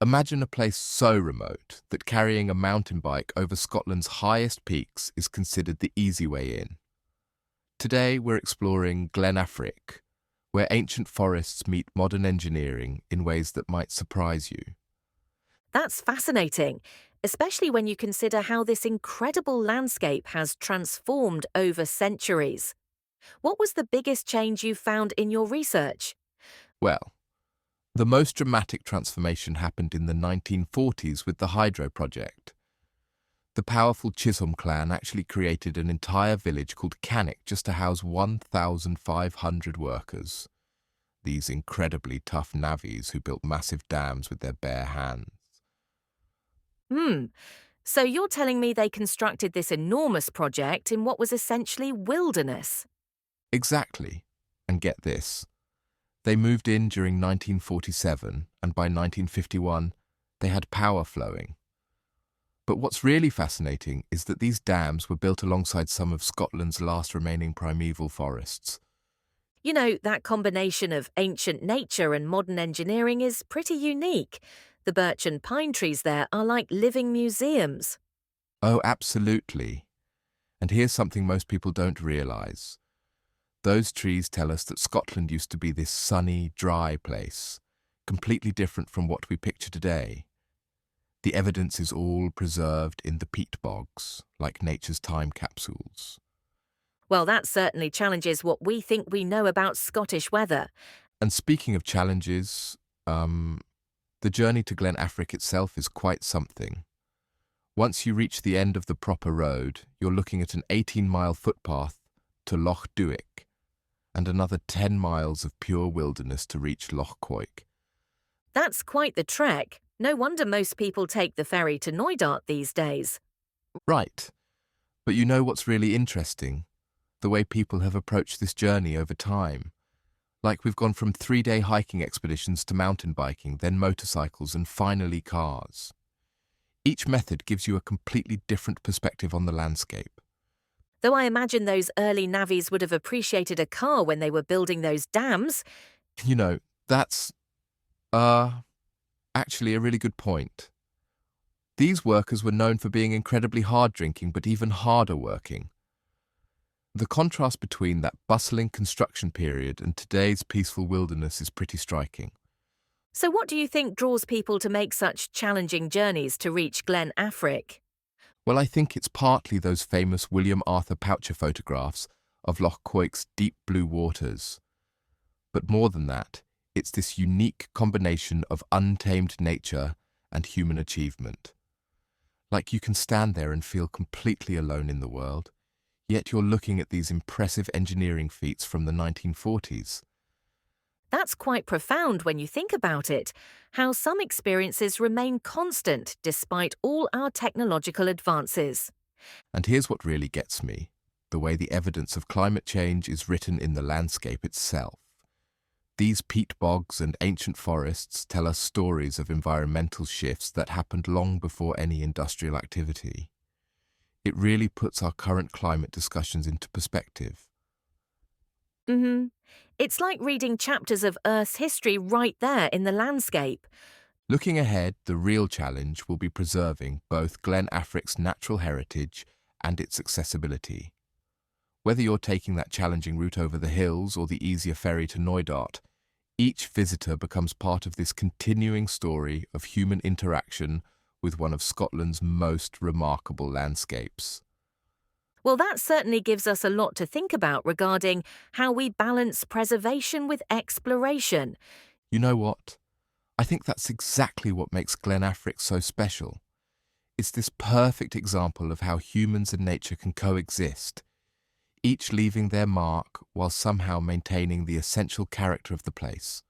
Imagine a place so remote that carrying a mountain bike over Scotland's highest peaks is considered the easy way in. Today we're exploring Glen Affric, where ancient forests meet modern engineering in ways that might surprise you. That's fascinating, especially when you consider how this incredible landscape has transformed over centuries. What was the biggest change you found in your research? Well, the most dramatic transformation happened in the 1940s with the Hydro Project. The powerful Chisholm clan actually created an entire village called Cannock just to house 1,500 workers. These incredibly tough navvies who built massive dams with their bare hands. Hmm, so you're telling me they constructed this enormous project in what was essentially wilderness? Exactly. And get this. They moved in during 1947, and by 1951, they had power flowing. But what's really fascinating is that these dams were built alongside some of Scotland's last remaining primeval forests. You know, that combination of ancient nature and modern engineering is pretty unique. The birch and pine trees there are like living museums. Oh, absolutely. And here's something most people don't realise. Those trees tell us that Scotland used to be this sunny, dry place, completely different from what we picture today. The evidence is all preserved in the peat bogs, like nature's time capsules. Well, that certainly challenges what we think we know about Scottish weather. And speaking of challenges, the journey to Glen Affric itself is quite something. Once you reach the end of the proper road, you're looking at an 18-mile footpath to Loch Duick and another 10 miles of pure wilderness to reach Loch Coich. That's quite the trek. No wonder most people take the ferry to Knoydart these days. Right. But you know what's really interesting? The way people have approached this journey over time. Like we've gone from 3-day hiking expeditions to mountain biking, then motorcycles, and finally cars. Each method gives you a completely different perspective on the landscape. Though I imagine those early navvies would have appreciated a car when they were building those dams. You know, that's, actually a really good point. These workers were known for being incredibly hard drinking, but even harder working. The contrast between that bustling construction period and today's peaceful wilderness is pretty striking. So what do you think draws people to make such challenging journeys to reach Glen Affric? Well, I think it's partly those famous William Arthur Poucher photographs of Loch Coich's deep blue waters. But more than that, it's this unique combination of untamed nature and human achievement. Like you can stand there and feel completely alone in the world, yet you're looking at these impressive engineering feats from the 1940s. That's quite profound when you think about it, how some experiences remain constant despite all our technological advances. And here's what really gets me, the way the evidence of climate change is written in the landscape itself. These peat bogs and ancient forests tell us stories of environmental shifts that happened long before any industrial activity. It really puts our current climate discussions into perspective. It's like reading chapters of Earth's history right there in the landscape. Looking ahead, the real challenge will be preserving both Glen Affric's natural heritage and its accessibility. Whether you're taking that challenging route over the hills or the easier ferry to Knoydart, each visitor becomes part of this continuing story of human interaction with one of Scotland's most remarkable landscapes. Well, that certainly gives us a lot to think about regarding how we balance preservation with exploration. You know what? I think that's exactly what makes Glen Affric so special. It's this perfect example of how humans and nature can coexist, each leaving their mark while somehow maintaining the essential character of the place.